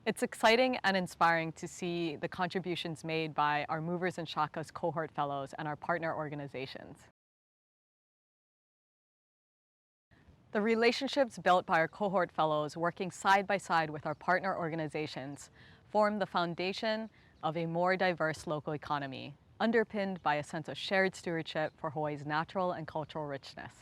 It's exciting and inspiring to see the contributions made by our Movers and Shakas cohort fellows and our partner organizations. The relationships built by our cohort fellows working side by side with our partner organizations form the foundation of a more diverse local economy, underpinned by a sense of shared stewardship for Hawaii's natural and cultural richness.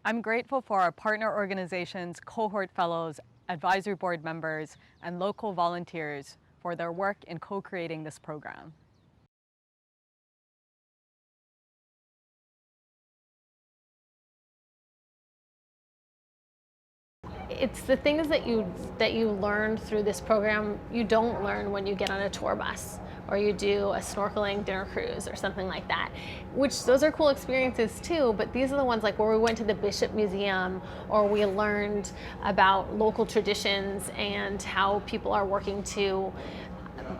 I'm grateful for our partner organizations, cohort fellows, advisory board members, and local volunteers for their work in co-creating this program. It's the things that you learn through this program you don't learn when you get on a tour bus or you do a snorkeling dinner cruise or something like that, which those are cool experiences too, but these are the ones like where we went to the Bishop Museum or we learned about local traditions and how people are working to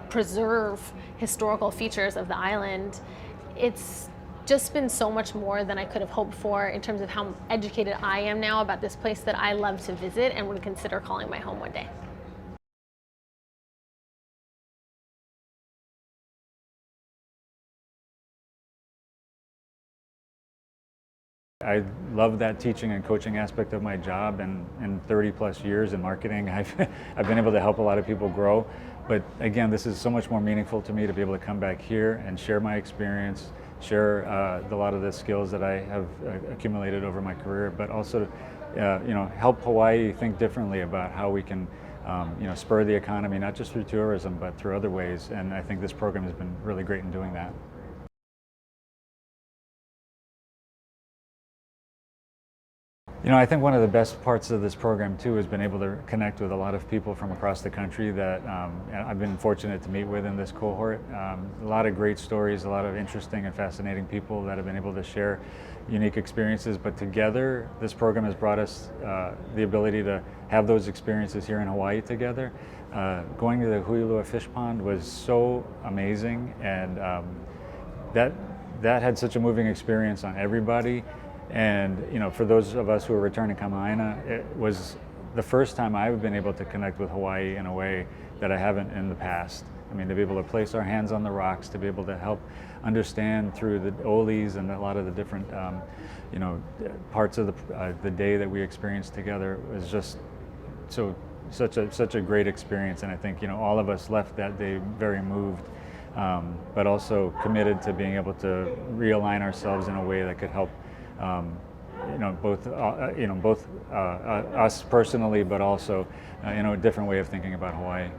preserve historical features of the island. It's just been so much more than I could have hoped for in terms of how educated I am now about this place that I love to visit and would consider calling my home one day. I love that teaching and coaching aspect of my job, and in 30 plus years in marketing, I've been able to help a lot of people grow. But again, this is so much more meaningful to me to be able to come back here and share my experience, share a lot of the skills that I have accumulated over my career, but also help Hawaii think differently about how we can spur the economy, not just through tourism, but through other ways. And I think this program has been really great in doing that. I think one of the best parts of this program too has been able to connect with a lot of people from across the country that I've been fortunate to meet with in this cohort. A lot of great stories, a lot of interesting and fascinating people that have been able to share unique experiences, but together this program has brought us the ability to have those experiences here in Hawaii together. Going to the Huilua Fishpond was so amazing, and that had such a moving experience on everybody. And for those of us who are returning Kākoʻo, it was the first time I've been able to connect with Hawaii in a way that I haven't in the past. I mean, to be able to place our hands on the rocks, to be able to help understand through the olis and a lot of the different parts of the day that we experienced together was just such a great experience. And I think all of us left that day very moved, but also committed to being able to realign ourselves in a way that could help both us personally, but also a different way of thinking about Hawaii.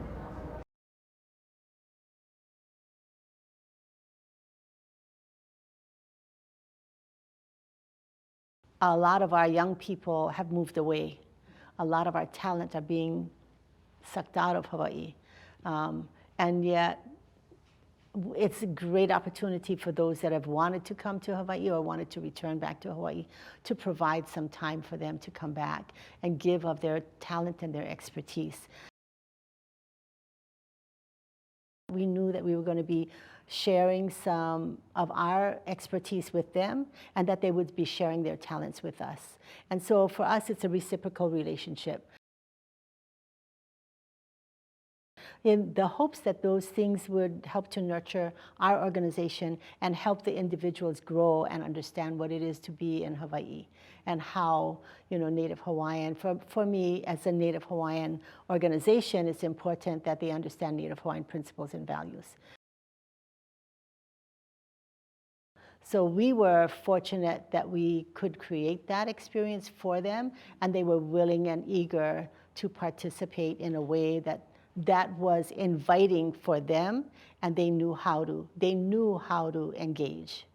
A lot of our young people have moved away. A lot of our talent are being sucked out of Hawaii. And yet, it's a great opportunity for those that have wanted to come to Hawaii or wanted to return back to Hawaii to provide some time for them to come back and give of their talent and their expertise. We knew that we were going to be sharing some of our expertise with them and that they would be sharing their talents with us. And so for us, it's a reciprocal relationship, in the hopes that those things would help to nurture our organization and help the individuals grow and understand what it is to be in Hawaii and how, Native Hawaiian, for me as a Native Hawaiian organization, it's important that they understand Native Hawaiian principles and values. So we were fortunate that we could create that experience for them, and they were willing and eager to participate in a way that was inviting for them, and they knew how to engage.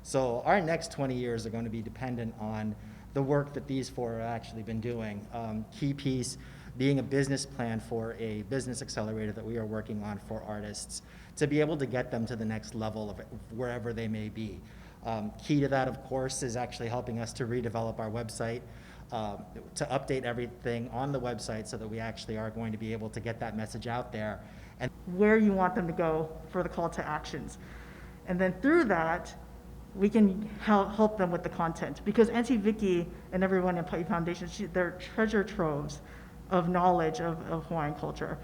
So our next 20 years are going to be dependent on the work that these four have actually been doing. Key piece being a business plan for a business accelerator that we are working on for artists to be able to get them to the next level of wherever they may be. Key to that, of course, is actually helping us to redevelop our website, to update everything on the website so that we actually are going to be able to get that message out there. And where you want them to go for the call to actions. And then through that, we can help them with the content. Because Auntie Vicky and everyone in Pa'i Foundation, they're treasure troves of knowledge of Hawaiian culture.